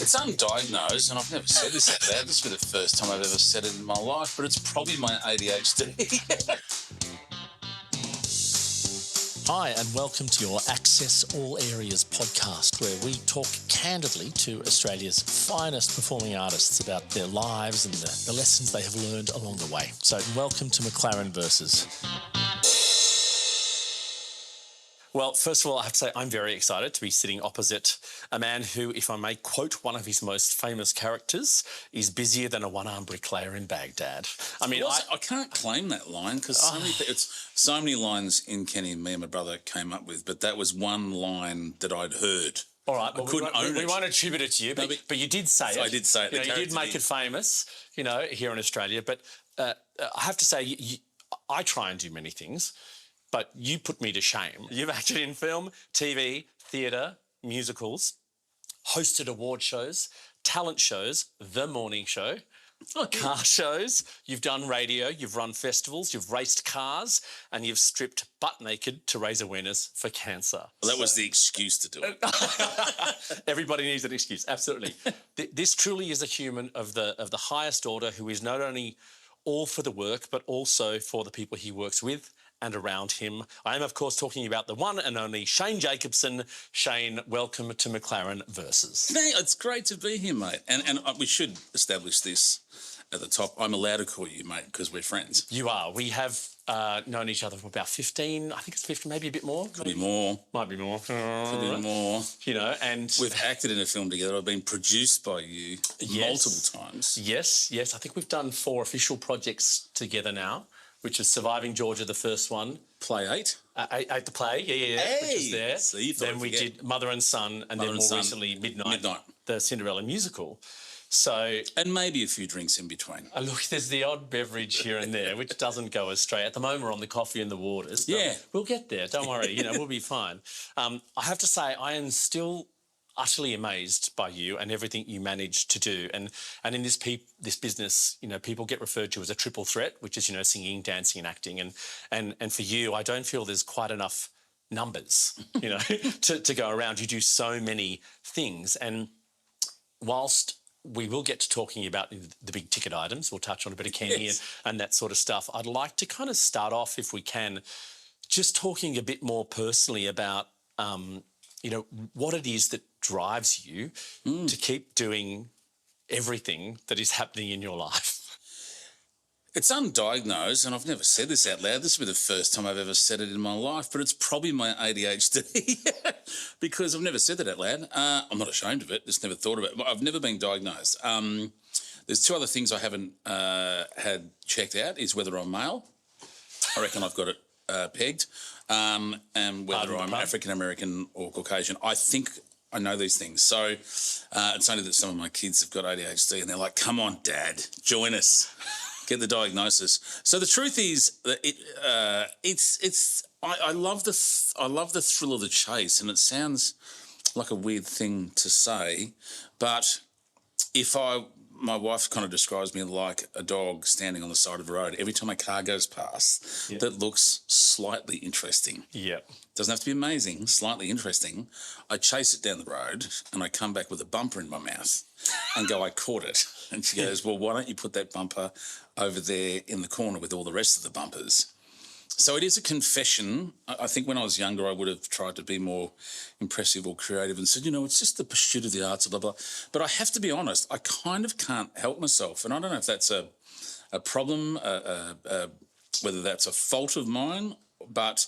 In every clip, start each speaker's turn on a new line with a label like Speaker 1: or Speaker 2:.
Speaker 1: It's undiagnosed, and I've never said this out loud. This will be the first time I've ever said it in my life, but it's probably my ADHD.
Speaker 2: Hi, and welcome to your Access All Areas podcast, where we talk candidly to Australia's finest performing artists about their lives and the lessons they have learned along the way. So welcome to McLaren Versus. Well, first of all, I have to say I'm very excited to be sitting opposite a man who, if I may quote one of his most famous characters, is busier than a one-armed bricklayer in Baghdad. I mean,
Speaker 1: I can't claim that line because so many lines in Kenny and me and my brother came up with, but that was one line that I'd heard.
Speaker 2: All right, well, we won't attribute it to you, but you did say it.
Speaker 1: I did say it.
Speaker 2: You did make it famous, here in Australia. But I have to say, I try and do many things, but you put me to shame. You've acted in film, TV, theatre, musicals, hosted award shows, talent shows, The Morning Show, car shows, you've done radio, you've run festivals, you've raced cars, and you've stripped butt naked to raise awareness for cancer.
Speaker 1: Well, that was the excuse to do it.
Speaker 2: Everybody needs an excuse, absolutely. This truly is a human of the highest order who is not only all for the work, but also for the people he works with and around him. I am, of course, talking about the one and only ShaneJacobson. Shane, welcome to McLaren Versus.
Speaker 1: Hey, it's great to be here, mate. And we should establish this at the top. I'm allowed to call you mate because we're friends.
Speaker 2: You are. We have known each other for about 15, I think it's 15, maybe a bit more.
Speaker 1: Could be more.
Speaker 2: Might be more.
Speaker 1: Could be more.
Speaker 2: And
Speaker 1: we've acted in a film together. I've been produced by you multiple times.
Speaker 2: Yes. I think we've done 4 official projects together now, which is Surviving Georgia, the first one.
Speaker 1: Play 8.
Speaker 2: 8 the play,
Speaker 1: Hey,
Speaker 2: which was there.
Speaker 1: See,
Speaker 2: then we did Mother and Son, and then more recently Midnight, the Cinderella musical. So,
Speaker 1: and maybe a few drinks in between.
Speaker 2: Look, there's the odd beverage here and there, which doesn't go as straight. At the moment, we're on the coffee and the waters.
Speaker 1: Yeah.
Speaker 2: We'll get there. Don't worry. We'll be fine. I have to say, I am still utterly amazed by you and everything you manage to do. And in this business, people get referred to as a triple threat, which is, singing, dancing and acting. And for you, I don't feel there's quite enough numbers, to go around. You do so many things. And whilst we will get to talking about the big ticket items, we'll touch on a bit of Kenny and that sort of stuff, I'd like to kind of start off, if we can, just talking a bit more personally about, what it is that drives you to keep doing everything that is happening in your life.
Speaker 1: It's undiagnosed, and I've never said this out loud. This will be the first time I've ever said it in my life, but it's probably my ADHD because I've never said that out loud. I'm not ashamed of it, just never thought of it. I've never been diagnosed. There's 2 other things I haven't had checked out, is whether I'm male. I reckon I've got it pegged, and whether I'm African-American or Caucasian. I think I know these things. So it's only that some of my kids have got ADHD and they're like, come on, Dad, join us. Get the diagnosis. So the truth is that I love the thrill of the chase, and it sounds like a weird thing to say, but my wife kind of describes me like a dog standing on the side of the road. Every time a car goes past that looks slightly interesting. Yeah. Doesn't have to be amazing, slightly interesting. I chase it down the road and I come back with a bumper in my mouth and go, I caught it. And she goes, well, why don't you put that bumper over there in the corner with all the rest of the bumpers? So it is a confession. I think when I was younger, I would have tried to be more impressive or creative and said, it's just the pursuit of the arts, blah, blah. But I have to be honest, I kind of can't help myself. And I don't know if that's a problem, whether that's a fault of mine, but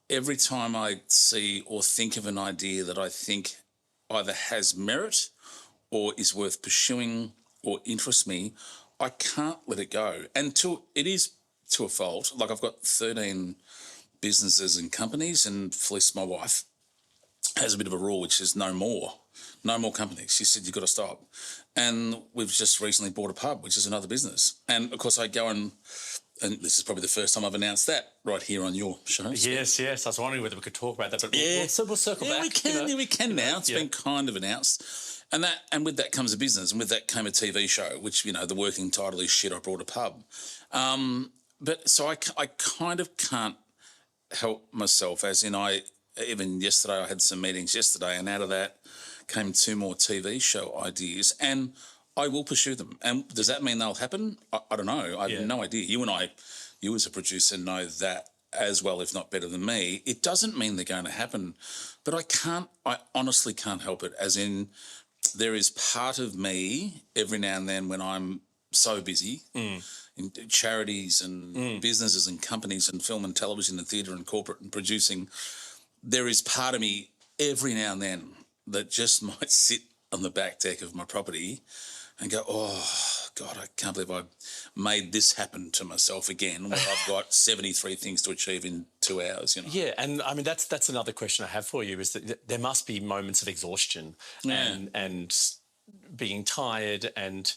Speaker 1: every time I see or think of an idea that I think either has merit or is worth pursuing or interests me, I can't let it go. And it is to a fault. Like, I've got 13 businesses and companies, and Felice, my wife, has a bit of a rule, which is no more companies. She said, you've got to stop. And we've just recently bought a pub, which is another business. And of course I go and this is probably the first time I've announced that right here on your show.
Speaker 2: Yes. I was wondering whether we could talk about that, but we'll circle back.
Speaker 1: We can now. It's been kind of announced. And with that comes a business, and with that came a TV show, which, the working title is Shit, I Brought a Pub. But so I kind of can't help myself, as in even yesterday I had some meetings yesterday, and out of that came 2 more TV show ideas, and I will pursue them. And does that mean they'll happen? I don't know. I have no idea. You as a producer know that as well, if not better than me. It doesn't mean they're going to happen, but I honestly can't help it. As in, there is part of me every now and then when I'm so busy in charities and businesses and companies and film and television and theatre and corporate and producing, there is part of me every now and then that just might sit on the back deck of my property and go, oh, God, I can't believe I made this happen to myself again where I've got 73 things to achieve in 2 hours, you know.
Speaker 2: Yeah, and I mean, that's another question I have for you, is that there must be moments of exhaustion and being tired, and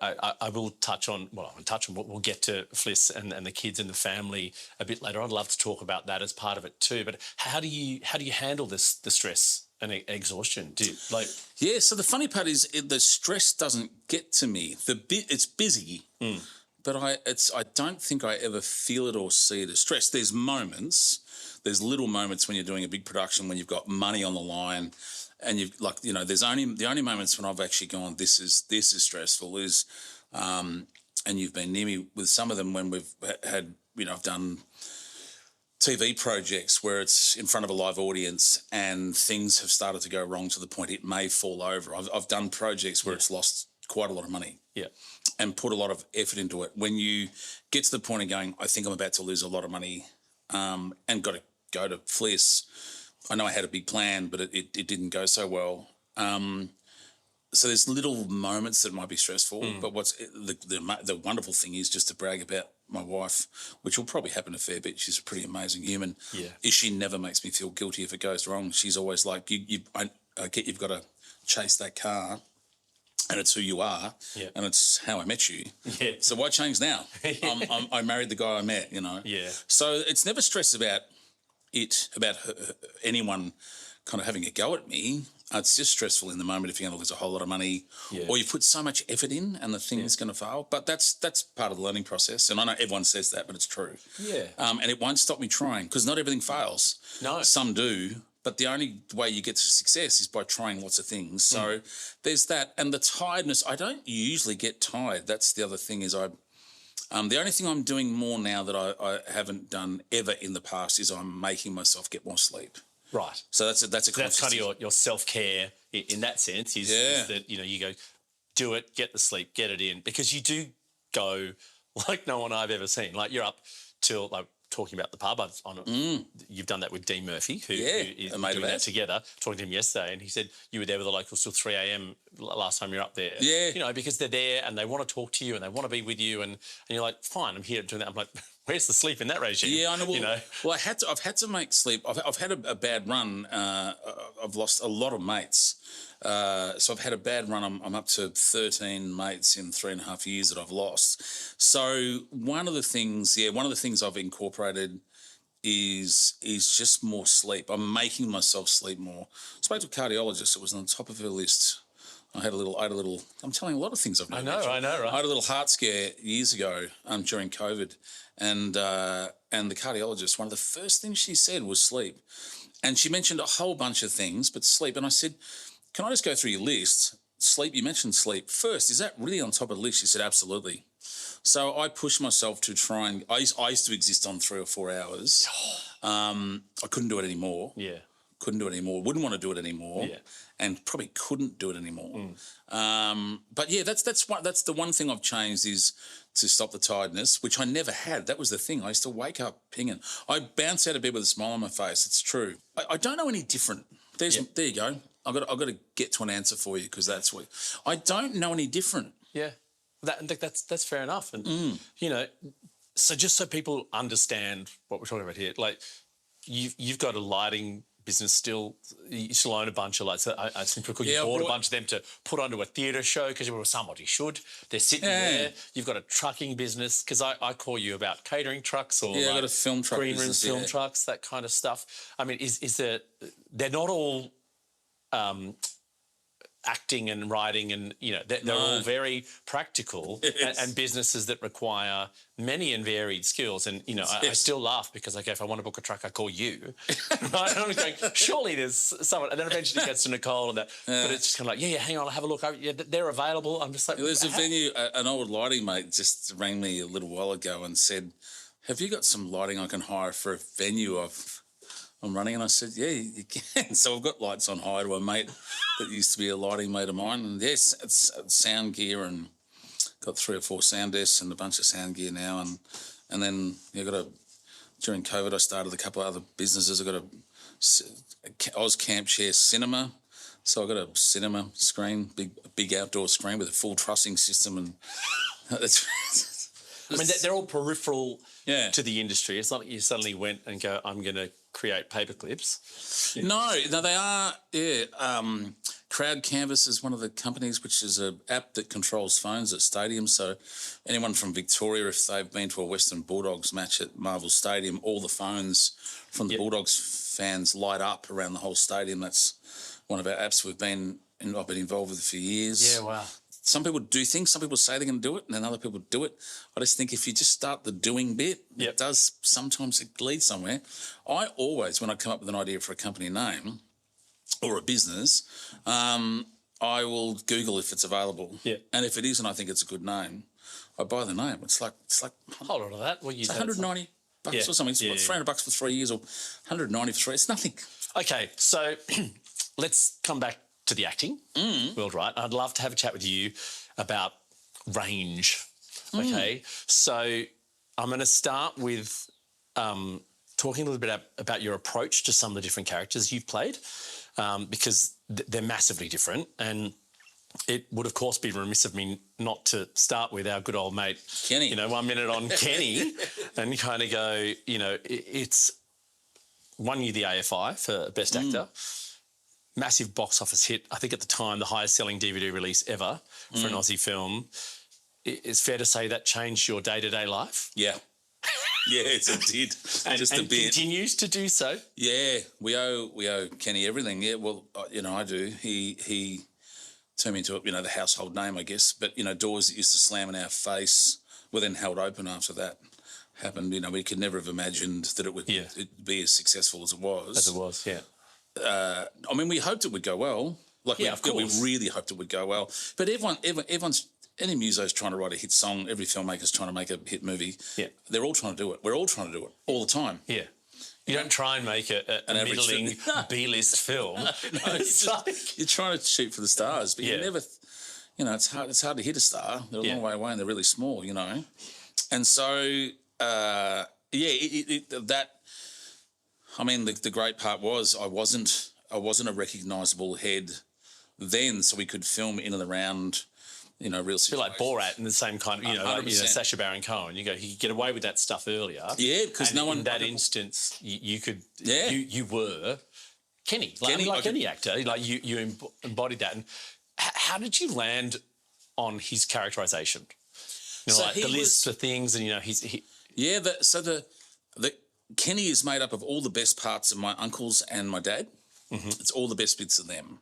Speaker 2: I will touch on, we'll get to Fliss and the kids and the family a bit later. I'd love to talk about that as part of it too, but how do you handle the stress and exhaustion?
Speaker 1: So the funny part is the stress doesn't get to me. It's busy, but I don't think I ever feel it or see it as stress. There's little moments when you're doing a big production when you've got money on the line, and you've there's the only moments when I've actually gone, this is stressful is, and you've been near me with some of them when we've had I've done TV projects where it's in front of a live audience and things have started to go wrong to the point it may fall over. I've done projects where it's lost quite a lot of money and put a lot of effort into it. When you get to the point of going, I think I'm about to lose a lot of money and got to go to Fliss, I know I had a big plan, but it didn't go so well. So there's little moments that might be stressful, but what's the wonderful thing is just to brag about my wife, which will probably happen a fair bit. She's a pretty amazing human. Is she never makes me feel guilty if it goes wrong. She's always like, I get you've got to chase that car, and it's who you are, and it's how I met you. So why change now? I married the guy I met, So it's never stress about anyone kind of having a go at me. It's just stressful in the moment if you're going to lose a whole lot of money or you put so much effort in and the thing is going to fail. But that's part of the learning process. And I know everyone says that, but it's true. And it won't stop me trying because not everything fails.
Speaker 2: No.
Speaker 1: Some do. But the only way you get to success is by trying lots of things. So there's that. And the tiredness, I don't usually get tired. That's the other thing is the only thing I'm doing more now that I haven't done ever in the past is I'm making myself get more sleep.
Speaker 2: Right.
Speaker 1: So that's
Speaker 2: kind of your self-care in that sense is that, you go, do it, get the sleep, get it in, because you do go like no one I've ever seen. Like you're up till talking about the pub. You've done that with Dean Murphy, who is doing that together. Talking to him yesterday, and he said you were there with the locals till 3 a.m. last time you were up there. Because they're there and they want to talk to you and they want to be with you, and you're like, fine, I'm here doing that. I'm like, where's the sleep in that regime?
Speaker 1: Yeah, I know. Well, I've had to make sleep. I've had a bad run. I've lost a lot of mates. So I've had a bad run. I'm up to 13 mates in 3.5 years that I've lost. So one of the things I've incorporated is just more sleep. I'm making myself sleep more. I spoke to a cardiologist. It was on the top of her list. I had a little. I'm telling you a lot of things I've never mentioned. I know, right? I had a little heart scare years ago during COVID, and the cardiologist, one of the first things she said was sleep, and she mentioned a whole bunch of things, but sleep. And I said, can I just go through your list? Sleep, you mentioned sleep first. Is that really on top of the list? She said, absolutely. So I pushed myself to try and... I used to exist on 3 or 4 hours. I couldn't do it anymore. Couldn't do it anymore. Wouldn't want to do it anymore. And probably couldn't do it anymore. But that's the one thing I've changed is to stop the tiredness, which I never had. That was the thing. I used to wake up pinging. I bounce out of bed with a smile on my face. It's true. I don't know any different. There you go. I've got to get to an answer for you because that's what I don't know any different. That's fair enough. And
Speaker 2: so just so people understand what we're talking about here, like you've got a lighting business still. You still own a bunch of lights. I think you bought a bunch of them to put onto a theatre show because you were somebody should. They're sitting there. You've got a trucking business because I call you about catering trucks or
Speaker 1: I've got a film truck
Speaker 2: green
Speaker 1: business,
Speaker 2: room film trucks, that kind of stuff. I mean, they're not all acting and writing, and they're all very practical and businesses that require many and varied skills. And I still laugh because if I want to book a truck, I call you. Right? And I'm going, surely there's someone, and then eventually it gets to Nicole and that. But it's just kind of like, hang on, I'll have a look. They're available. I'm just like,
Speaker 1: there's a venue. An old lighting mate just rang me a little while ago and said, "Have you got some lighting I can hire for a venue I'm running?" And I said, "Yeah, you can." So I've got lights on hire to a mate that used to be a lighting mate of mine. And yes, it's sound gear, and got 3 or 4 sound desks and a bunch of sound gear now. And then during COVID, I started a couple of other businesses. I got a Oz Camp Chair Cinema. So I got a cinema screen, big outdoor screen with a full trussing system. And that's...
Speaker 2: I mean, they're all peripheral to the industry. It's not like you suddenly went and go, I'm going to create paper clips.
Speaker 1: No, they are, Crowd Canvas is one of the companies, which is an app that controls phones at stadiums. So anyone from Victoria, if they've been to a Western Bulldogs match at Marvel Stadium, all the phones from the Bulldogs fans light up around the whole stadium. That's one of our apps I've been involved with for years.
Speaker 2: Yeah, wow.
Speaker 1: Some people do things, some people say they're going to do it, and then other people do it. I just think if you just start the doing bit, it does sometimes lead somewhere. I always, when I come up with an idea for a company name or a business, I will Google if it's available. Yeah. And if it is and I think it's a good name, I buy the name. It's like
Speaker 2: hold on to that.
Speaker 1: It's $190 or something. It's $300 for 3 years or $190 for 3. It's nothing.
Speaker 2: Okay, so let's come back to the acting world, right? I'd love to have a chat with you about range. Okay, so I'm going to start with talking a little bit about your approach to some of the different characters you've played, because they're massively different, and it would, of course, be remiss of me not to start with our good old mate
Speaker 1: Kenny.
Speaker 2: 1 minute on Kenny, and kind of go, it's won you the AFI for Best Actor. Massive box office hit. I think at the time, the highest selling DVD release ever for an Aussie film. It's fair to say that changed your day-to-day life?
Speaker 1: Yeah. Yes, it did.
Speaker 2: And continues to do so?
Speaker 1: Yeah, we owe Kenny everything. Yeah, well, I do. He turned me into the household name, I guess. But, doors that used to slam in our face were then held open after that happened. We could never have imagined that it would be as successful as it was.
Speaker 2: As it was, yeah.
Speaker 1: I mean, we hoped it would go well.
Speaker 2: Of course.
Speaker 1: We really hoped it would go well. But everyone's, any muso's trying to write a hit song. Every filmmaker's trying to make a hit movie. Yeah. They're all trying to do it. We're all trying to do it all the time.
Speaker 2: Yeah. You don't try and make a middling B-list film.
Speaker 1: You're trying to shoot for the stars, but you never, it's hard to hit a star. They're a long way away and they're really small, And so, I mean, the great part was I wasn't a recognisable head then, so we could film in and around, real situations.
Speaker 2: A bit like Borat in the same kind of, Sacha Baron Cohen. You could get away with that stuff earlier.
Speaker 1: Yeah, because no one...
Speaker 2: in that instance, you could... Yeah. You were Kenny. Like any actor. Like, you embodied that. And how did you land on his characterisation? The list of things and,
Speaker 1: the Kenny is made up of all the best parts of my uncles and my dad. Mm-hmm. It's all the best bits of them.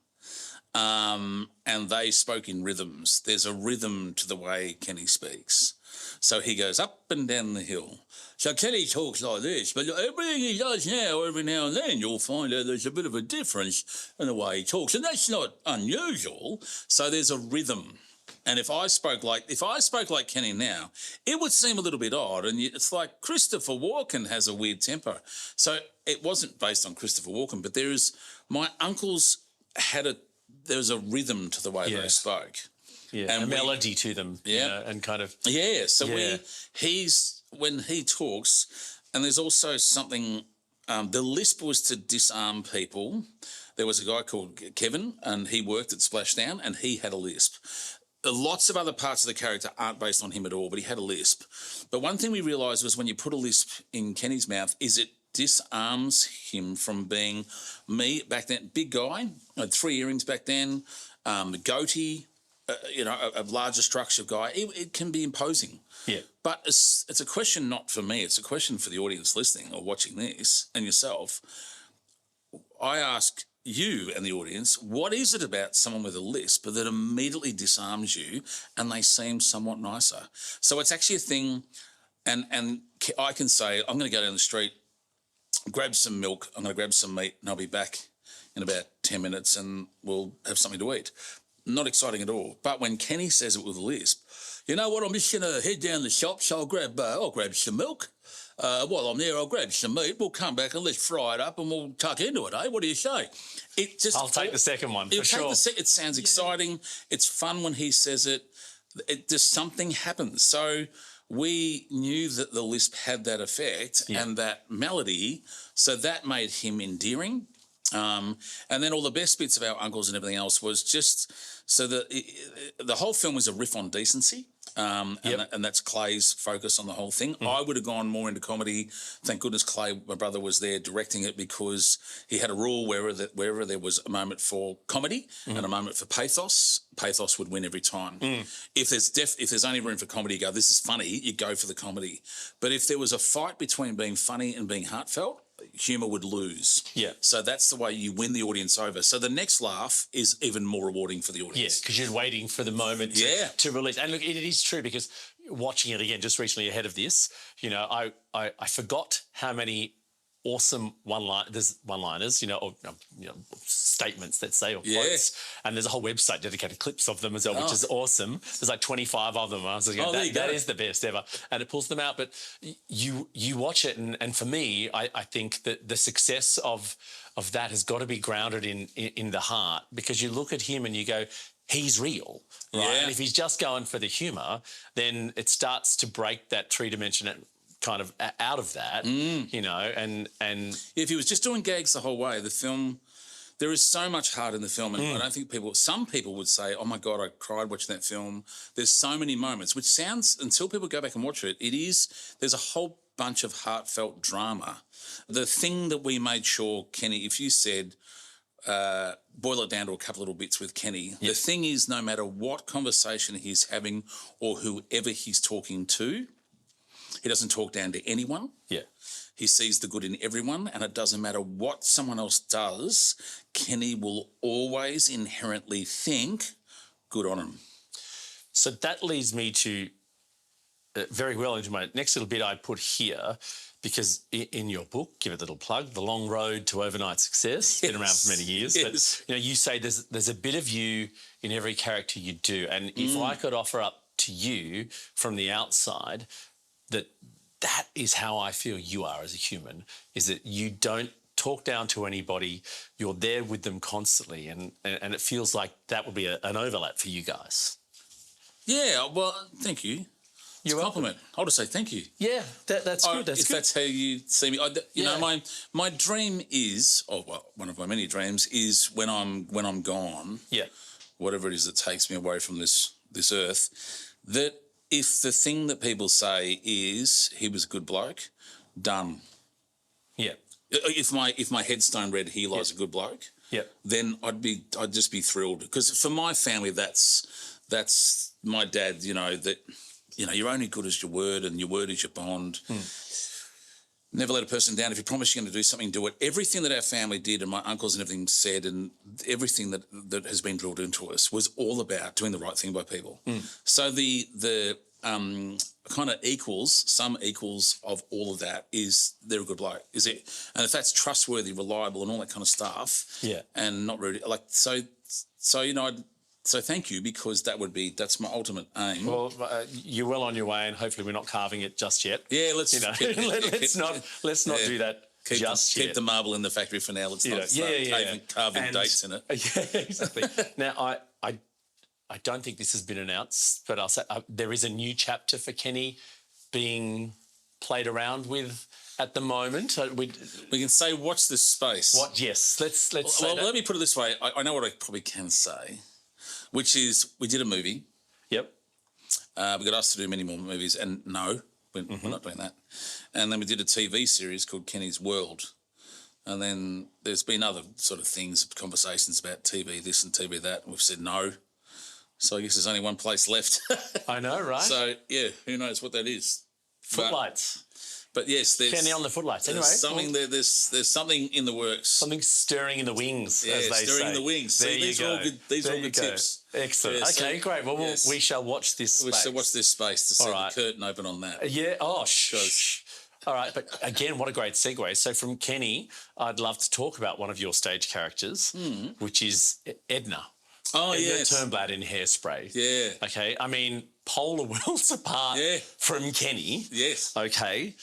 Speaker 1: And they spoke in rhythms. There's a rhythm to the way Kenny speaks. So he goes up and down the hill. So Kenny talks like this, but everything he does now, every now and then, you'll find out there's a bit of a difference in the way he talks. And that's not unusual. So there's a rhythm. And if I spoke like Kenny now, it would seem a little bit odd. And it's like Christopher Walken has a weird temper. So it wasn't based on Christopher Walken, but my uncles there was a rhythm to the way they spoke.
Speaker 2: Yeah, and a melody to them. Yeah. And kind of...
Speaker 1: Yeah, so when he talks, and there's also something, the lisp was to disarm people. There was a guy called Kevin, and he worked at Splashdown, and he had a lisp. Lots of other parts of the character aren't based on him at all, but he had a lisp. But one thing we realised was when you put a lisp in Kenny's mouth is it disarms him from being me back then. Big guy, I had 3 earrings back then, goatee, a larger structure guy. It can be imposing. Yeah. But it's a question not for me. It's a question for the audience listening or watching this and yourself. I ask you and the audience, what is it about someone with a lisp that immediately disarms you and they seem somewhat nicer? So it's actually a thing, and I can say, I'm going to go down the street, grab some milk, I'm going to grab some meat, and I'll be back in about 10 minutes and we'll have something to eat. Not exciting at all. But when Kenny says it with a lisp, you know what, I'm just going to head down the shop, so I'll grab some milk. While I'm there, I'll grab some meat. We'll come back and let's fry it up and we'll tuck into it, eh? What do you say?
Speaker 2: I'll take the second one, for sure.
Speaker 1: It sounds exciting. It's fun when he says it. Just something happens. So we knew that the lisp had that effect and that melody, so that made him endearing. And then all the best bits of our uncles and everything else was just so that the whole film was a riff on decency. And that's Clay's focus on the whole thing. I would have gone more into comedy. Thank goodness Clay, my brother, was there directing it, because he had a rule wherever there was a moment for comedy and a moment for pathos would win every time. If there's only room for comedy, you go, this is funny, you go for the comedy. But if there was a fight between being funny and being heartfelt, humour would lose. Yeah. So that's the way you win the audience over. So the next laugh is even more rewarding for the audience.
Speaker 2: Yes, because you're waiting for the moment to release. And look, it is true, because watching it again just recently ahead of this, you know, I forgot how many awesome one-liners, or statements, let's say, or quotes. And there's a whole website dedicated clips of them as well, which is awesome. There's like 25 of them. I was like, that is the best ever. And it pulls them out. But you watch it, and for me, I think that the success of that has got to be grounded in the heart, because you look at him and you go, he's real, right? Yeah. And if he's just going for the humour, then it starts to break that three-dimensional kind of out of that, and
Speaker 1: if he was just doing gags the whole way, the film, there is so much heart in the film, and I don't think some people would say, oh my God, I cried watching that film. There's so many moments, which sounds, until people go back and watch it, there's a whole bunch of heartfelt drama. The thing that we made sure, Kenny, if you said, boil it down to a couple little bits with Kenny, the thing is, no matter what conversation he's having or whoever he's talking to, he doesn't talk down to anyone. Yeah. He sees the good in everyone, and it doesn't matter what someone else does, Kenny will always inherently think good on him.
Speaker 2: So that leads me to very well into my next little bit I put here, because in your book, give it a little plug, The Long Road to Overnight Success, been around for many years, but you say there's a bit of you in every character you do, and if I could offer up to you from the outside that is how I feel you are as a human, is that you don't talk down to anybody, you're there with them constantly, and it feels like that would be an overlap for you guys.
Speaker 1: Yeah, well, thank you. It's a compliment. I'll just say thank you. Yeah, that's good. If that's how you see me. You know, my dream is, one of my many dreams is when I'm gone, whatever it is that takes me away from this earth, that if the thing that people say is he was a good bloke, done. Yeah. If my headstone read he lies a good bloke, then I'd just be thrilled, because for my family that's my dad. You're only good as your word, and your word is your bond. Never let a person down. If you promise you're going to do something, do it. Everything that our family did, and my uncles and everything said, and everything that has been drilled into us was all about doing the right thing by people. So the kind of some equals of all of that is they're a good bloke. Is it? And if that's trustworthy, reliable, and all that kind of stuff, and not rude, So thank you, because that's my ultimate aim. Well,
Speaker 2: you're well on your way, and hopefully we're not carving it just yet.
Speaker 1: Yeah, let's
Speaker 2: not do that just yet.
Speaker 1: Keep the marble in the factory for now. Let's not carving dates in it.
Speaker 2: Yeah, exactly. Now, I don't think this has been announced, but I'll say there is a new chapter for Kenny being played around with at the moment.
Speaker 1: We can say, watch this space.
Speaker 2: Yes, let's say that.
Speaker 1: Let me put it this way. I know what I probably can say, which is we did a movie. Yep. We got asked to do many more movies, and no, we're not doing that. And then we did a TV series called Kenny's World. And then there's been other sort of things, conversations about TV this and TV that, and we've said no. So I guess there's only one place left.
Speaker 2: I know, right?
Speaker 1: So, yeah, who knows what that is.
Speaker 2: Footlights.
Speaker 1: But yes, there's
Speaker 2: Kenny on the footlights. Anyway,
Speaker 1: something there. There's something in the works.
Speaker 2: Something stirring in the wings,
Speaker 1: Yeah,
Speaker 2: as they
Speaker 1: stirring
Speaker 2: say.
Speaker 1: in the wings.
Speaker 2: There
Speaker 1: See,
Speaker 2: you
Speaker 1: these
Speaker 2: go.
Speaker 1: are all good. These are all
Speaker 2: There you
Speaker 1: good
Speaker 2: go.
Speaker 1: tips.
Speaker 2: Excellent.
Speaker 1: Yeah,
Speaker 2: Okay, great. Well,
Speaker 1: yes.
Speaker 2: we shall watch this space.
Speaker 1: We shall watch this space to see
Speaker 2: All right.
Speaker 1: the curtain open on that.
Speaker 2: Yeah. Oh, shh. All right. But again, what a great segue. So from Kenny, I'd love to talk about one of your stage characters, which is Edna.
Speaker 1: Oh,
Speaker 2: Edna
Speaker 1: yes.
Speaker 2: Turnblad in Hairspray.
Speaker 1: Yeah.
Speaker 2: Okay. I mean, polar worlds apart from Kenny.
Speaker 1: Yes.
Speaker 2: Okay.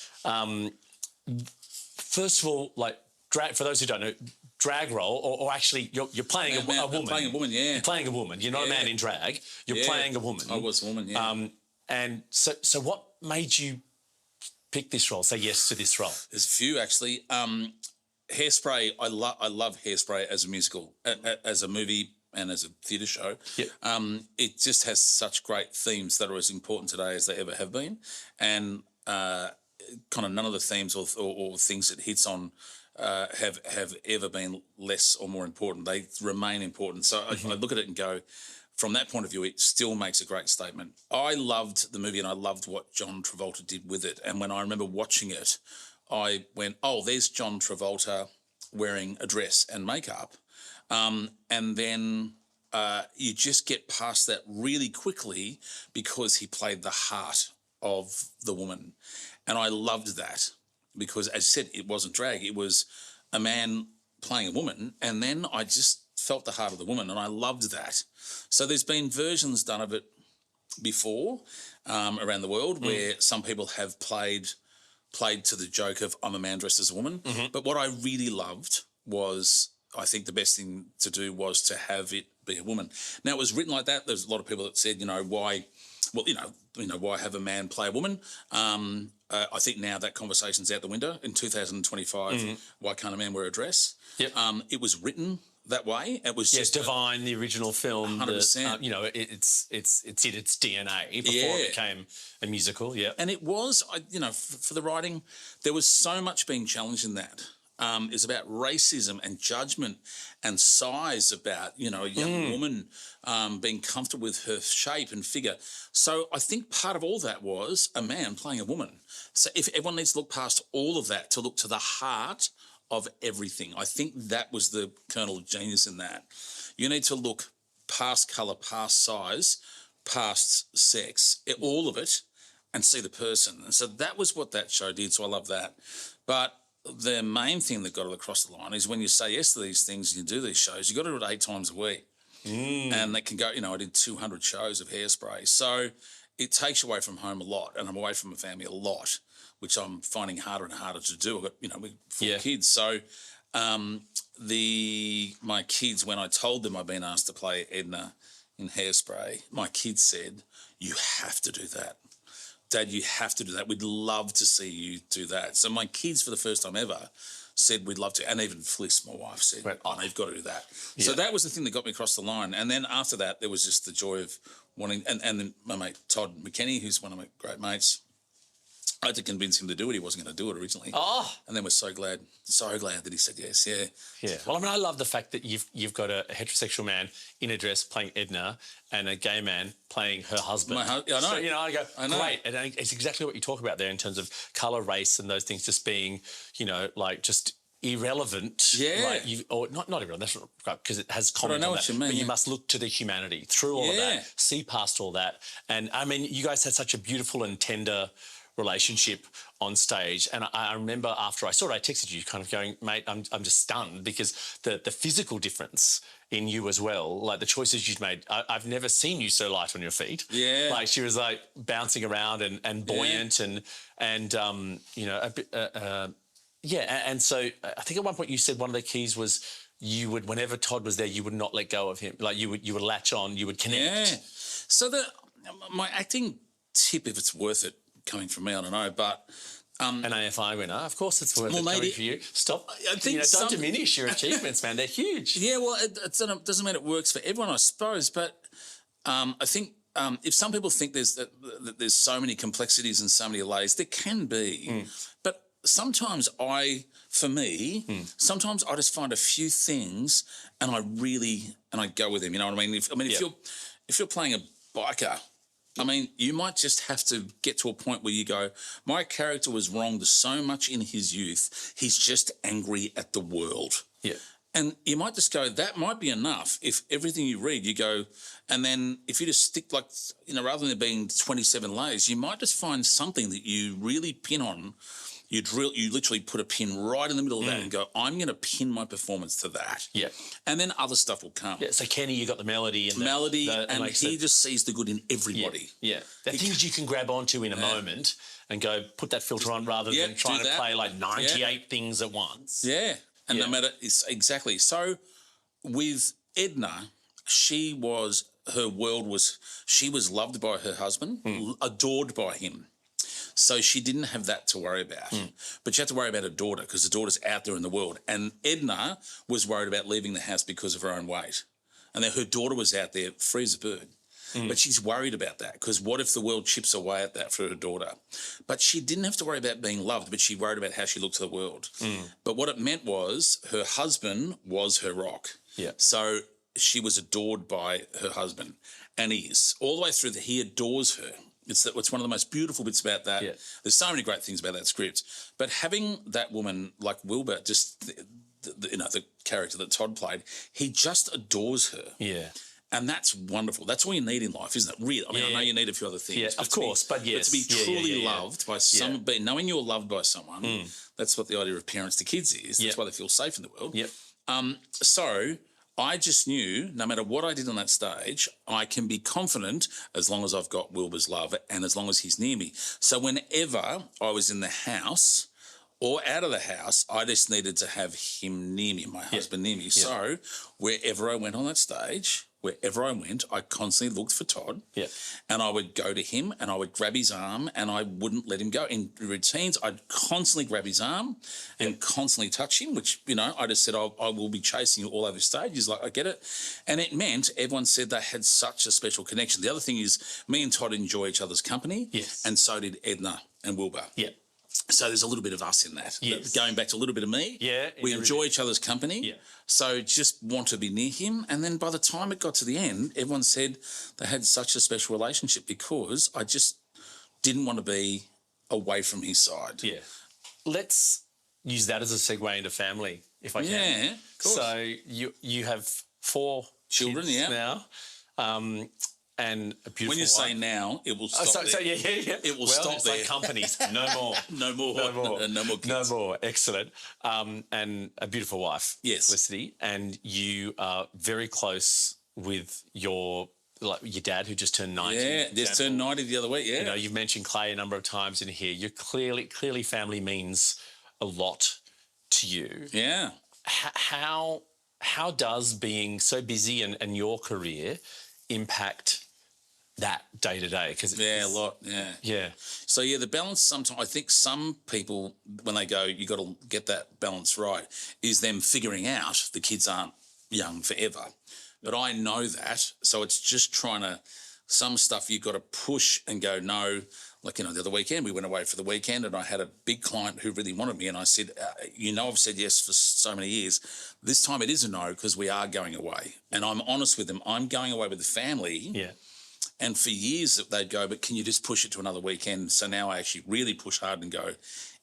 Speaker 2: First of all, like, drag, for those who don't know, drag role, or actually you're playing a woman.
Speaker 1: I'm playing a woman, yeah.
Speaker 2: You're playing a woman. You're not a man in drag. You're playing a woman.
Speaker 1: I was a woman, yeah.
Speaker 2: And so what made you pick this role, say yes to this role?
Speaker 1: There's a few, actually. Hairspray, I love Hairspray as a musical, as a movie and as a theatre show.
Speaker 2: Yep.
Speaker 1: It just has such great themes that are as important today as they ever have been. And kind of none of the themes or things it hits on have ever been less or more important. They remain important. So I look at it and go, from that point of view, it still makes a great statement. I loved the movie and I loved what John Travolta did with it. And when I remember watching it, I went, oh, there's John Travolta wearing a dress and makeup. And then you just get past that really quickly because he played the heart of the woman. And I loved that because, as I said, it wasn't drag. It was a man playing a woman. And then I just felt the heart of the woman, and I loved that. So there's been versions done of it before around the world where some people have played to the joke of I'm a man dressed as a woman. But what I really loved was, I think the best thing to do was to have it be a woman. Now, it was written like that. There's a lot of people that said, why have a man play a woman? I think now that conversation's out the window. In 2025, why can't a man wear a dress?
Speaker 2: Yep.
Speaker 1: It was written that way. It was just
Speaker 2: Divine, the original film.
Speaker 1: 100%.
Speaker 2: It's its DNA before it became a musical. Yeah,
Speaker 1: and it was, for the writing, there was so much being challenged in that. It's about racism and judgment and size, about, a young woman being comfortable with her shape and figure. So I think part of all that was a man playing a woman. So if everyone needs to look past all of that to look to the heart of everything, I think that was the kernel of genius in that. You need to look past colour, past size, past sex, all of it, and see the person. And so that was what that show did, so I love that. But the main thing that got it across the line is when you say yes to these things and you do these shows, you've got to do it 8 times a week. And they can go, I did 200 shows of Hairspray. So it takes you away from home a lot, and I'm away from my family a lot, which I'm finding harder and harder to do. I've got, with 4 kids. So my kids, when I told them I'd been asked to play Edna in Hairspray, my kids said, you have to do that. Dad, you have to do that. We'd love to see you do that. So my kids, for the first time ever, said we'd love to. And even Fliss, my wife, said, you've got to do that. Yeah. So that was the thing that got me across the line. And then after that, there was just the joy of wanting, and then my mate Todd McKenney, who's one of my great mates, I had to convince him to do it. He wasn't going to do it originally. Oh. And then we're so glad that he said yes, yeah.
Speaker 2: Yeah. Well, I love the fact that you've got a heterosexual man in a dress playing Edna and a gay man playing her husband.
Speaker 1: I know.
Speaker 2: So, I go, great. And it's exactly what you talk about there in terms of colour, race and those things just being, just irrelevant.
Speaker 1: Yeah.
Speaker 2: Or not irrelevant, that's not right, because it has comment on that.
Speaker 1: What you mean.
Speaker 2: But you must look to the humanity through all of that, see past all that. And, I mean, you guys had such a beautiful and tender relationship on stage, and I remember after I saw it, I texted you kind of going, mate, I'm just stunned because the physical difference in you as well, like the choices you've made. I've never seen you so light on your feet.
Speaker 1: Yeah,
Speaker 2: like she was like bouncing around and buoyant and a bit and so I think at one point you said one of the keys was you would, whenever Todd was there, you would not let go of him. Like you would latch on, you would connect.
Speaker 1: Yeah. So my acting tip, if it's worth it, coming from me, I don't know, but
Speaker 2: an AFI winner, of course it's worth it coming for you. Stop. I think don't diminish your achievements, man. They're huge.
Speaker 1: Yeah, well, it doesn't mean it works for everyone, I suppose, but I think if some people think there's so many complexities and so many layers, there can be, but sometimes sometimes I just find a few things and I go with them. You know what I mean? If you're playing a biker, I mean, you might just have to get to a point where you go, my character was wronged so much in his youth, he's just angry at the world.
Speaker 2: Yeah.
Speaker 1: And you might just go, that might be enough if everything you read, you go, and then if you just stick like, rather than there being 27 layers, you might just find something that you really pin on. You literally put a pin right in the middle of that and go, I'm going to pin my performance to that.
Speaker 2: Yeah.
Speaker 1: And then other stuff will come.
Speaker 2: Yeah, so Kenny, you got the melody. And
Speaker 1: and he just sees the good in everybody.
Speaker 2: Yeah. The things you can grab onto in a moment and go put that filter on rather than trying to play like 98 things at once.
Speaker 1: Yeah. And no matter, exactly. So with Edna, she was loved by her husband, adored by him. So she didn't have that to worry about. But she had to worry about her daughter because the daughter's out there in the world. And Edna was worried about leaving the house because of her own weight. And then her daughter was out there free as a bird. But she's worried about that because what if the world chips away at that for her daughter? But she didn't have to worry about being loved, but she worried about how she looked to the world. But what it meant was her husband was her rock.
Speaker 2: Yeah.
Speaker 1: So she was adored by her husband, and he is. All the way through that, he adores her. It's one of the most beautiful bits about that. Yeah. There's so many great things about that script. But having that woman like Wilbur, just the character that Todd played, he just adores her.
Speaker 2: Yeah.
Speaker 1: And that's wonderful. That's all you need in life, isn't it? Really. I mean, I know you need a few other things.
Speaker 2: Yeah, of course, but yes.
Speaker 1: But to be truly loved by someone, knowing you're loved by someone, that's what the idea of parents to kids is. That's why they feel safe in the world.
Speaker 2: Yep.
Speaker 1: So I just knew no matter what I did on that stage, I can be confident as long as I've got Wilbur's love and as long as he's near me. So whenever I was in the house or out of the house, I just needed to have him near me, my husband near me. Yep. So wherever I went on that stage, wherever I went, I constantly looked for Todd.
Speaker 2: Yeah.
Speaker 1: And I would go to him and I would grab his arm and I wouldn't let him go. In routines, I'd constantly grab his arm and constantly touch him, which, I just said, I will be chasing you all over stage. He's like, I get it. And it meant everyone said they had such a special connection. The other thing is me and Todd enjoy each other's company.
Speaker 2: Yes.
Speaker 1: And so did Edna and Wilbur.
Speaker 2: Yeah.
Speaker 1: So there's a little bit of us in that.
Speaker 2: Yes.
Speaker 1: Going back to a little bit of me.
Speaker 2: Yeah.
Speaker 1: We enjoy each other's company.
Speaker 2: Yeah.
Speaker 1: So just want to be near him. And then by the time it got to the end, everyone said they had such a special relationship because I just didn't want to be away from his side.
Speaker 2: Yeah. Let's use that as a segue into family, if I can.
Speaker 1: Yeah, of course.
Speaker 2: So you have 4
Speaker 1: children
Speaker 2: kids now. And a beautiful
Speaker 1: When you
Speaker 2: wife.
Speaker 1: say now, it will stop there.
Speaker 2: So yeah.
Speaker 1: It will stop
Speaker 2: it's
Speaker 1: there.
Speaker 2: like companies. No more.
Speaker 1: No more.
Speaker 2: No more.
Speaker 1: No more kids.
Speaker 2: No more. Excellent. And a beautiful wife,
Speaker 1: yes.
Speaker 2: Felicity. And you are very close with your dad who just turned 90.
Speaker 1: Yeah, just turned 90 the other week, yeah.
Speaker 2: You've mentioned Clay a number of times in here. You clearly family means a lot to you.
Speaker 1: Yeah.
Speaker 2: How does being so busy and your career impact that day to day? Because
Speaker 1: a lot. Yeah. So the balance. Sometimes I think some people when they go, you got to get that balance right. Is them figuring out the kids aren't young forever, but I know that. So it's just trying to some stuff you got to push and go no. Like the other weekend we went away for the weekend and I had a big client who really wanted me and I said, I've said yes for so many years. This time it is a no because we are going away. And I'm honest with them. I'm going away with the family.
Speaker 2: Yeah. And
Speaker 1: for years they'd go, but can you just push it to another weekend? So now I actually really push hard and go,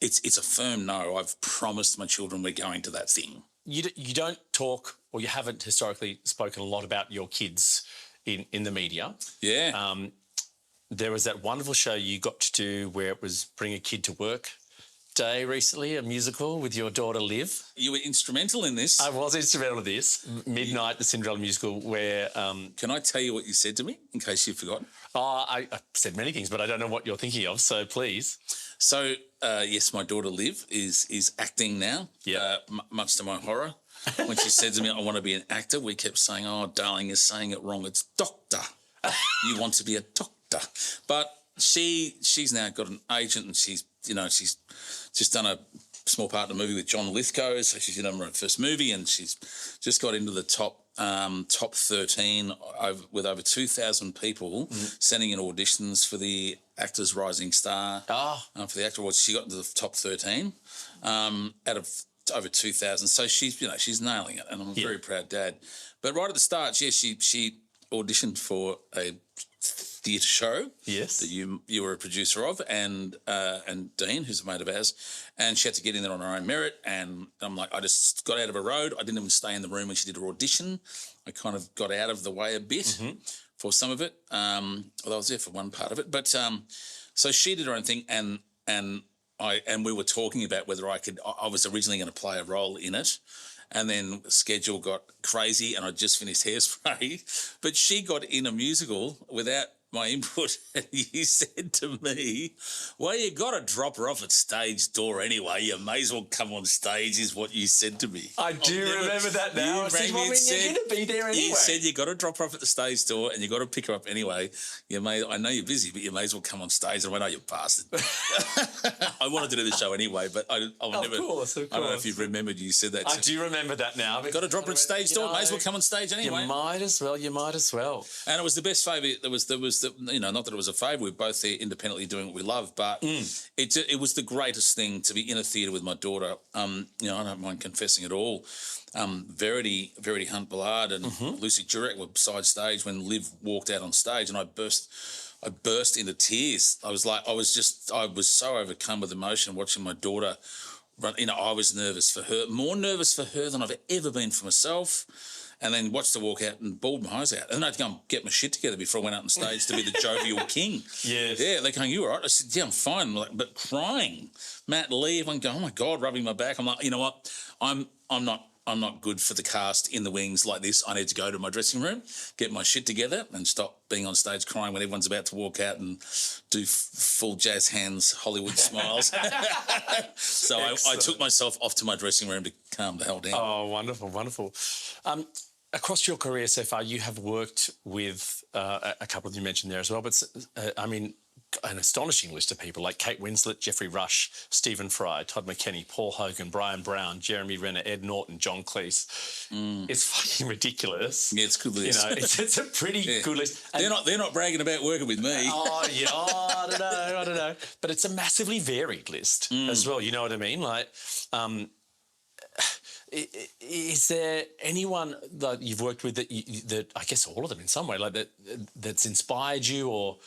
Speaker 1: it's a firm no. I've promised my children we're going to that thing.
Speaker 2: You don't talk or you haven't historically spoken a lot about your kids in the media.
Speaker 1: Yeah.
Speaker 2: There was that wonderful show you got to do where it was Bring a Kid to Work Day recently, a musical with your daughter Liv.
Speaker 1: You were instrumental in this.
Speaker 2: I was instrumental in this. Midnight, the Cinderella musical where...
Speaker 1: Can I tell you what you said to me in case you've forgotten?
Speaker 2: I said many things, but I don't know what you're thinking of, so please.
Speaker 1: So, yes, my daughter Liv is acting now, much to my horror. When she said to me, I want to be an actor, we kept saying, oh, darling, you're saying it wrong. It's doctor. You want to be a doctor. But she's now got an agent and she's just done a small part in a movie with John Lithgow. So she's in her first movie and she's just got into the top 13 with over 2,000 people sending in auditions for the Actors Rising Star for the Actor Awards. She got into the top 13 out of over 2,000. So she's nailing it and I'm a very proud dad. But right at the start, she auditioned for a theatre show.
Speaker 2: Yes.
Speaker 1: That you were a producer of, and Dean, who's a mate of ours, and she had to get in there on her own merit. And I'm like, I just got out of a road. I didn't even stay in the room when she did her audition. I kind of got out of the way a bit for some of it. Although I was there for one part of it, but so she did her own thing, and we were talking about whether I could. I was originally going to play a role in it. And then the schedule got crazy and I just finished Hairspray. But she got in a musical without my input, and you said to me, well, you got to drop her off at stage door anyway. You may as well come on stage, is what you said to me.
Speaker 2: I do remember that now. I said, well, you're going to be there anyway.
Speaker 1: You said you got to drop her off at the stage door and you got to pick her up anyway. I know you're busy, but you may as well come on stage. And I went, oh, you bastard. I wanted to do the show anyway, but I'll never. Of course. I don't know if you've remembered you said that.
Speaker 2: I do remember that now.
Speaker 1: Got to drop her at stage door. May as well come on stage anyway.
Speaker 2: You might as well. And
Speaker 1: it was the best favour. There was not that it was a favour. We were both there independently doing what we love, but it was the greatest thing to be in a theatre with my daughter. I don't mind confessing at all. Verity Hunt Ballard and Lucy Jurek were beside stage when Liv walked out on stage, and I burst into tears. I was so overcome with emotion watching my daughter run. I was nervous for her, more nervous for her than I've ever been for myself. And then watched her walk out and bawled my eyes out. And then I had to go and get my shit together before I went out on stage to be the jovial king.
Speaker 2: Yes.
Speaker 1: Yeah, they're going, you all right? I said, yeah, I'm fine. But crying. Matt Lee, everyone going, oh, my God, rubbing my back. I'm like, you know what? I'm not good for the cast in the wings like this. I need to go to my dressing room, get my shit together and stop being on stage crying when everyone's about to walk out and do full jazz hands, Hollywood smiles. So I took myself off to my dressing room to calm the hell down.
Speaker 2: Oh, wonderful, wonderful. Across your career so far, you have worked with a couple of you mentioned there as well, but an astonishing list of people like Kate Winslet, Jeffrey Rush, Stephen Fry, Todd McKenney, Paul Hogan, Bryan Brown, Jeremy Renner, Ed Norton, John Cleese. It's fucking ridiculous.
Speaker 1: Yeah, it's a good list.
Speaker 2: It's a pretty good list.
Speaker 1: And they're not bragging about working with me.
Speaker 2: Oh, yeah, I don't know. But it's a massively varied list as well, you know what I mean? Like, is there anyone that you've worked with that I guess all of them in some way, like that's inspired you or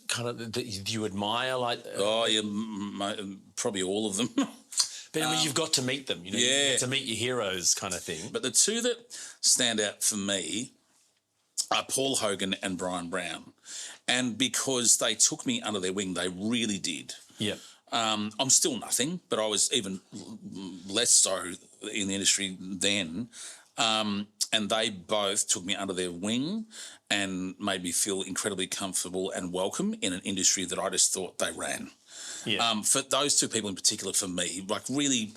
Speaker 2: kind of that you admire? Like,
Speaker 1: probably all of them.
Speaker 2: But I mean, you've got to meet them. You get to meet your heroes, kind of thing.
Speaker 1: But the two that stand out for me are Paul Hogan and Bryan Brown, and because they took me under their wing, they really did.
Speaker 2: Yeah.
Speaker 1: I'm still nothing, but I was even less so in the industry then. And they both took me under their wing and made me feel incredibly comfortable and welcome in an industry that I just thought they ran.
Speaker 2: Yeah.
Speaker 1: For those two people in particular, for me, like really,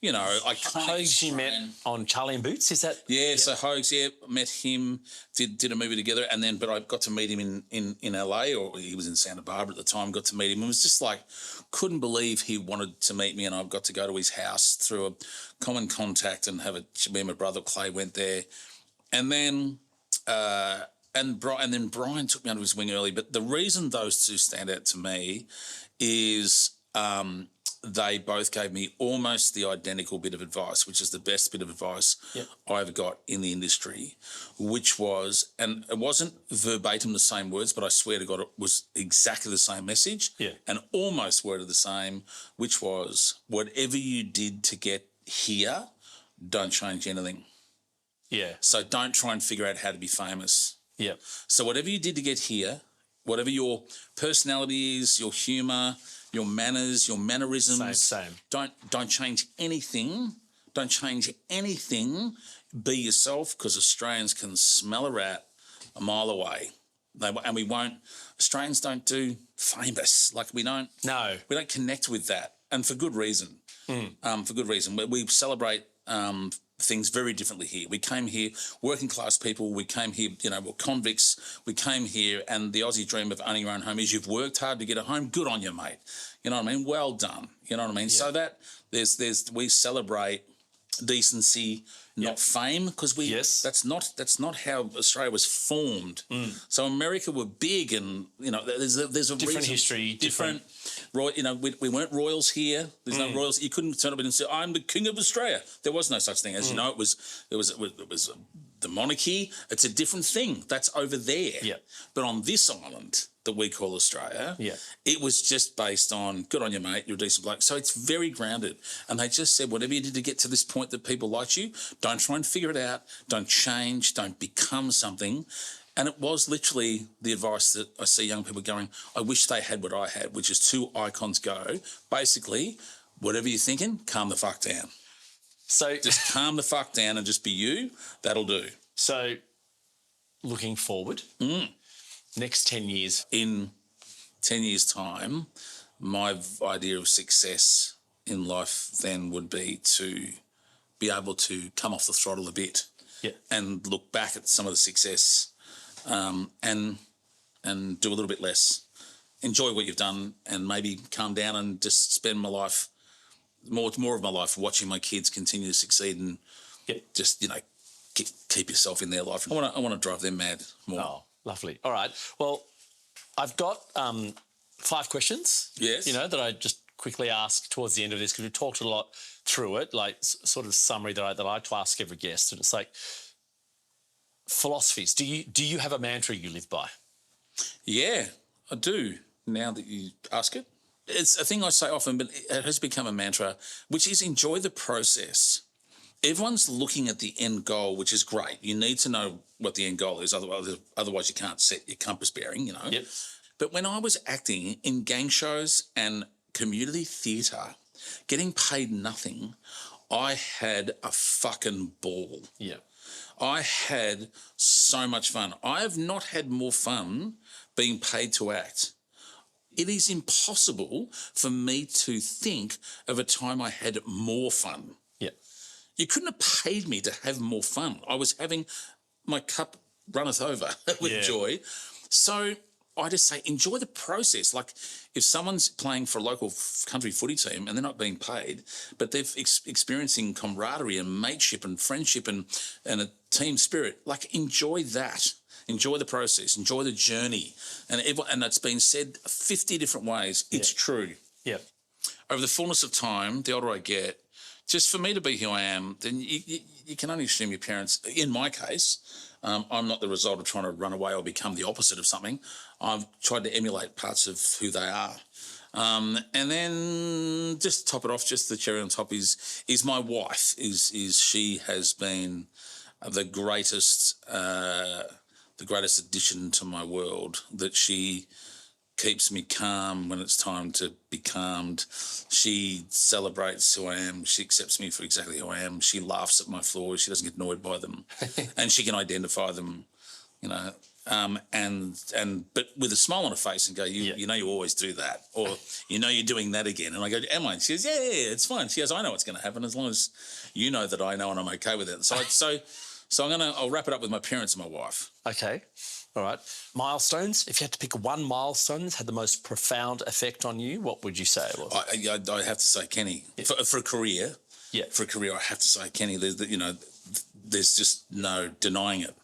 Speaker 1: I can't.
Speaker 2: Hoges you met on Charlie and Boots, is that?
Speaker 1: Yeah, so Hoges, met him, did a movie together, but I got to meet him in LA, or he was in Santa Barbara at the time, got to meet him, and was just like, couldn't believe he wanted to meet me, and I've got to go to his house through a common contact and me and my brother Clay went there. And then Brian took me under his wing early, but the reason those two stand out to me is they both gave me almost the identical bit of advice, which is the best bit of advice I ever got in the industry, which was, and it wasn't verbatim the same words, but I swear to God it was exactly the same message and almost worded the same, which was, whatever you did to get here, don't change anything.
Speaker 2: Yeah.
Speaker 1: So don't try and figure out how to be famous.
Speaker 2: Yeah.
Speaker 1: So whatever you did to get here, whatever your personality is, your humour, your manners, your mannerisms.
Speaker 2: Same.
Speaker 1: Don't change anything. Don't change anything. Be yourself, because Australians can smell a rat a mile away. And we won't. Australians don't do famous. Like we don't.
Speaker 2: No.
Speaker 1: We don't connect with that, and for good reason. For good reason. We celebrate things very differently here. We came here, working class people. We came here, we're convicts. We came here, and the Aussie dream of owning your own home is you've worked hard to get a home. Good on you, mate. You know what I mean? Well done. You know what I mean? Yeah. So that we celebrate decency, not fame, because
Speaker 2: Yes.
Speaker 1: that's not how Australia was formed. So America were big, and there's a
Speaker 2: Different
Speaker 1: reason,
Speaker 2: history, different.
Speaker 1: We weren't royals here. There's no royals. You couldn't turn up and say, "I'm the king of Australia." There was no such thing. As you know, it was the monarchy. It's a different thing. That's over there.
Speaker 2: Yeah.
Speaker 1: But on this island that we call Australia,
Speaker 2: Yeah.
Speaker 1: it was just based on good on you, mate. You're a decent bloke. So it's very grounded. And they just said, whatever you did to get to this point that people liked you, don't try and figure it out. Don't change. Don't become something. And it was literally the advice that I see young people going, I wish they had what I had, which is 2 icons go. Basically, whatever you're thinking, calm the fuck down.
Speaker 2: So
Speaker 1: Just calm the fuck down and just be you. That'll do.
Speaker 2: So looking forward, next 10 years.
Speaker 1: In 10 years' time, my idea of success in life then would be to be able to come off the throttle a bit and look back at some of the success and do a little bit less. Enjoy what you've done and maybe calm down and just spend my life, more of my life, watching my kids continue to succeed and just, keep yourself in their life. I want to drive them mad more.
Speaker 2: Oh, lovely. All right. Well, I've got 5 questions.
Speaker 1: Yes.
Speaker 2: That I just quickly ask towards the end of this because we talked a lot through it, like sort of summary that I like to ask every guest, and it's like philosophies. Do you have a mantra you live by? Yeah,
Speaker 1: I do. Now that you ask it, it's a thing I say often, but it has become a mantra, which is enjoy the process. Everyone's looking at the end goal, which is great. You need to know what the end goal is, otherwise you can't set your compass bearing,
Speaker 2: Yep.
Speaker 1: But when I was acting in gang shows and community theatre, getting paid nothing, I had a fucking ball.
Speaker 2: Yeah.
Speaker 1: I had so much fun. I have not had more fun being paid to act. It is impossible for me to think of a time I had more fun.
Speaker 2: Yeah.
Speaker 1: You couldn't have paid me to have more fun. I was having my cup runneth over with joy. So I just say enjoy the process. Like if someone's playing for a local country footy team and they're not being paid, but they're experiencing camaraderie and mateship and friendship and a team spirit, like enjoy that. Enjoy the process. Enjoy the journey. And it's been said 50 different ways. It's true.
Speaker 2: Yeah.
Speaker 1: Over the fullness of time, the older I get, just for me to be who I am, then you can only assume your parents, in my case, I'm not the result of trying to run away or become the opposite of something. I've tried to emulate parts of who they are. And then just to top it off, just the cherry on top is my wife. She has been the greatest addition to my world, that she keeps me calm when it's time to be calmed. She celebrates who I am. She accepts me for exactly who I am. She laughs at my flaws. She doesn't get annoyed by them. And she can identify them, but with a smile on her face and go, you always do that, or you're doing that again. And I go, am I? And she goes, yeah, it's fine. She goes, I know what's going to happen as long as you know that I know and I'm okay with it. So I'll wrap it up with my parents and my wife.
Speaker 2: Okay. All right. Milestones. If you had to pick one milestone that's had the most profound effect on you, what would you say it was?
Speaker 1: I have to say Kenny. For a career.
Speaker 2: Yeah.
Speaker 1: For a career, I have to say Kenny. There's just no denying it.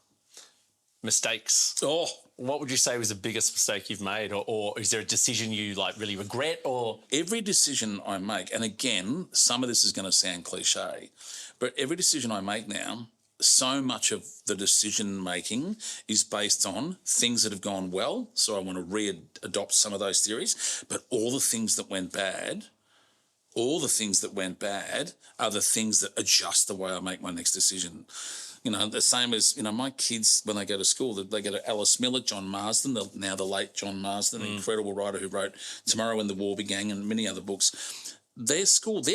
Speaker 2: Mistakes.
Speaker 1: Oh.
Speaker 2: What would you say was the biggest mistake you've made, or is there a decision you really regret? Or
Speaker 1: every decision I make, and again, some of this is going to sound cliche, but every decision I make now, so much of the decision making is based on things that have gone well. So I want to adopt some of those theories, but all the things that went bad are the things that adjust the way I make my next decision. The same as, my kids, when they go to school, they go to Alice Miller, John Marsden, now the late John Marsden, an incredible writer who wrote Tomorrow When the War Began and many other books. Their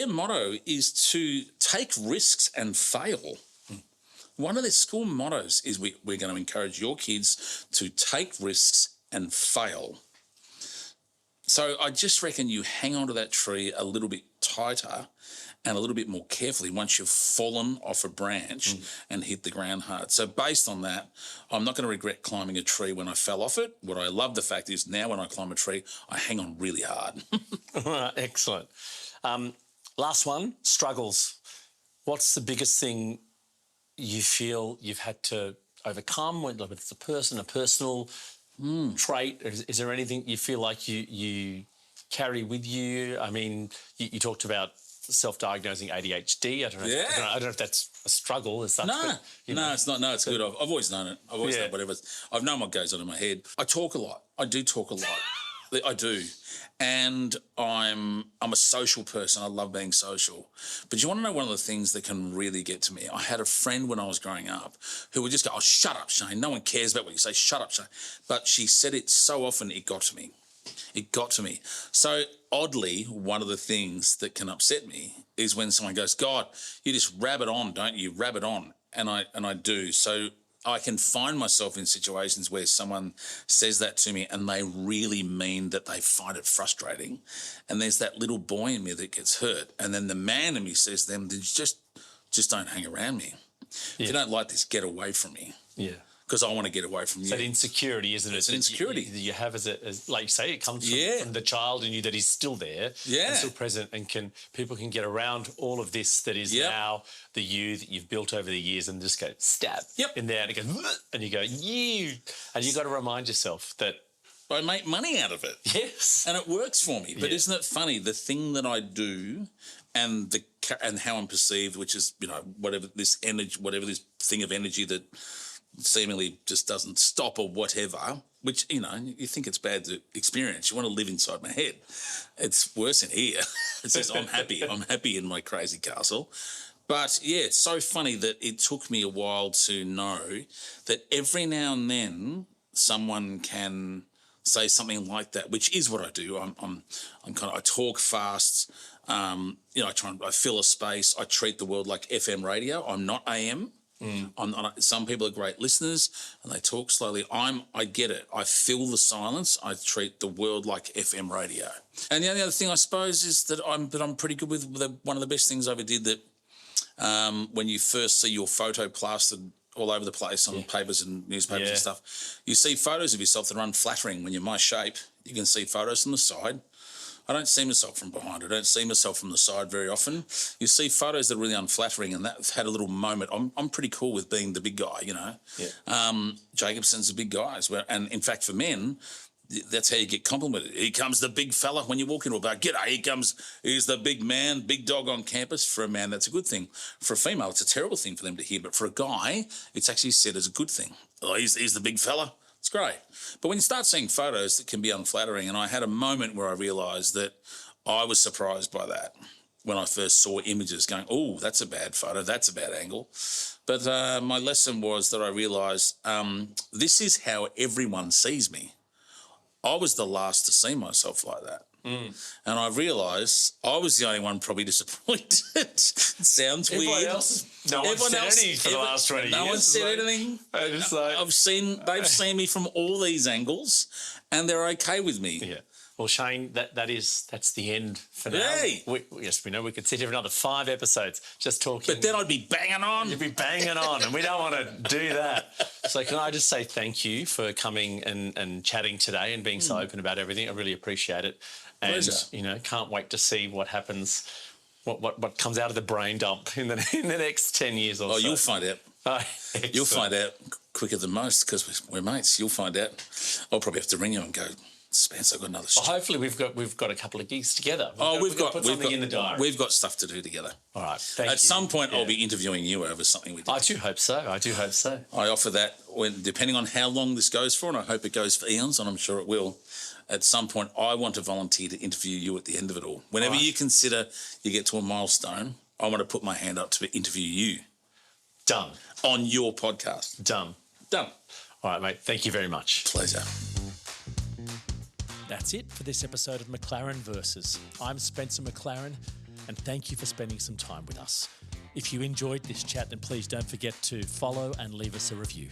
Speaker 1: motto is to take risks and fail. One of their school mottos is we're going to encourage your kids to take risks and fail. So I just reckon you hang on to that tree a little bit tighter and a little bit more carefully once you've fallen off a branch and hit the ground hard. So based on that, I'm not going to regret climbing a tree when I fell off it. What I love the fact is now when I climb a tree, I hang on really hard.
Speaker 2: Excellent. Last one, struggles. What's the biggest thing you feel you've had to overcome, whether it's a person, a personal trait? Is there anything you feel like you carry with you? I mean, you talked about self-diagnosing ADHD. I don't know if that's a struggle as such.
Speaker 1: No,
Speaker 2: but,
Speaker 1: no, it's not. No, it's good. I've always known it. I've always known whatever. I've known what goes on in my head. I talk a lot. I do talk a lot. I do. And I'm a social person. I love being social. But you want to know one of the things that can really get to me? I had a friend when I was growing up who would just go, "Oh, shut up, Shane. No one cares about what you say. Shut up, Shane." But she said it so often, it got to me. It got to me. So oddly, one of the things that can upset me is when someone goes, "God, you just rabbit on, don't you? Rabbit on." And I do. So I can find myself in situations where someone says that to me and they really mean that they find it frustrating. And there's that little boy in me that gets hurt. And then the man in me says to them, just don't hang around me. If you don't like this, get away from me.
Speaker 2: Yeah.
Speaker 1: Because I want to get away from you.
Speaker 2: That insecurity, isn't it?
Speaker 1: It's an insecurity.
Speaker 2: You have as like you say, it comes from the child in you that is still there, and still present, and people can get around all of this that is now the you that you've built over the years, and just go stab in there, and it goes, and you go and you got to remind yourself that
Speaker 1: I make money out of it.
Speaker 2: Yes,
Speaker 1: and it works for me. But isn't it funny, the thing that I do and how I'm perceived, which is whatever this energy, whatever this thing of energy that seemingly just doesn't stop or whatever, which, you think it's bad to experience. You want to live inside my head. It's worse in here. It says, I'm happy. I'm happy in my crazy castle. But, it's so funny that it took me a while to know that every now and then someone can say something like that, which is what I do. I talk fast. I fill a space. I treat the world like FM radio. I'm not AM. Some people are great listeners and they talk slowly. I get it. I fill the silence. I treat the world like FM radio. And the only other thing I suppose is that I'm pretty good with one of the best things I ever did, that when you first see your photo plastered all over the place on papers and newspapers and stuff, you see photos of yourself that are unflattering. When you're my shape, you can see photos from the side. I don't see myself from behind. I don't see myself from the side very often. You see photos that are really unflattering, and that had a little moment. I'm pretty cool with being the big guy, Jacobson's a big guy as well. And in fact, for men, that's how you get complimented. Here comes the big fella when you walk into a bar. G'day, here's the big man, big dog on campus. For a man, that's a good thing. For a female, it's a terrible thing for them to hear. But for a guy, it's actually said as a good thing. Oh, he's the big fella. It's great. But when you start seeing photos that can be unflattering, and I had a moment where I realised that I was surprised by that when I first saw images going, oh, that's a bad photo, that's a bad angle. But my lesson was that I realised this is how everyone sees me. I was the last to see myself like that. And I realised I was the only one probably disappointed. It sounds weird.
Speaker 2: No one said anything for the last 20 years.
Speaker 1: No one said anything. They've seen me from all these angles and they're okay with me.
Speaker 2: Yeah. Well, Shane, that's the end for now.
Speaker 1: Hey.
Speaker 2: We know we could sit here for another 5 episodes just talking.
Speaker 1: But then I'd be banging on.
Speaker 2: You'd be banging on, and we don't want to do that. So can I just say thank you for coming and chatting today and being so open about everything. I really appreciate it. And,
Speaker 1: Pleasure.
Speaker 2: Can't wait to see what happens, what comes out of the brain dump in the next 10 years or so.
Speaker 1: Oh, you'll find out.
Speaker 2: Oh,
Speaker 1: you'll find out quicker than most because we're mates. You'll find out. I'll probably have to ring you and go, Spence, I've got another show.
Speaker 2: Well, hopefully we've got a couple of gigs together.
Speaker 1: We've got
Speaker 2: something in the diary.
Speaker 1: We've got stuff to do together.
Speaker 2: All right. Thank you.
Speaker 1: At some point, I'll be interviewing you over something we did.
Speaker 2: I do hope so.
Speaker 1: I offer that depending on how long this goes for, and I hope it goes for eons, and I'm sure it will. At some point, I want to volunteer to interview you at the end of it all. Whenever you consider you get to a milestone, I want to put my hand up to interview you.
Speaker 2: Done.
Speaker 1: On your podcast.
Speaker 2: Done.
Speaker 1: Done.
Speaker 2: All right, mate. Thank you very much.
Speaker 1: Pleasure.
Speaker 3: That's it for this episode of McLaren Versus. I'm Spencer McLaren, and thank you for spending some time with us. If you enjoyed this chat, then please don't forget to follow and leave us a review.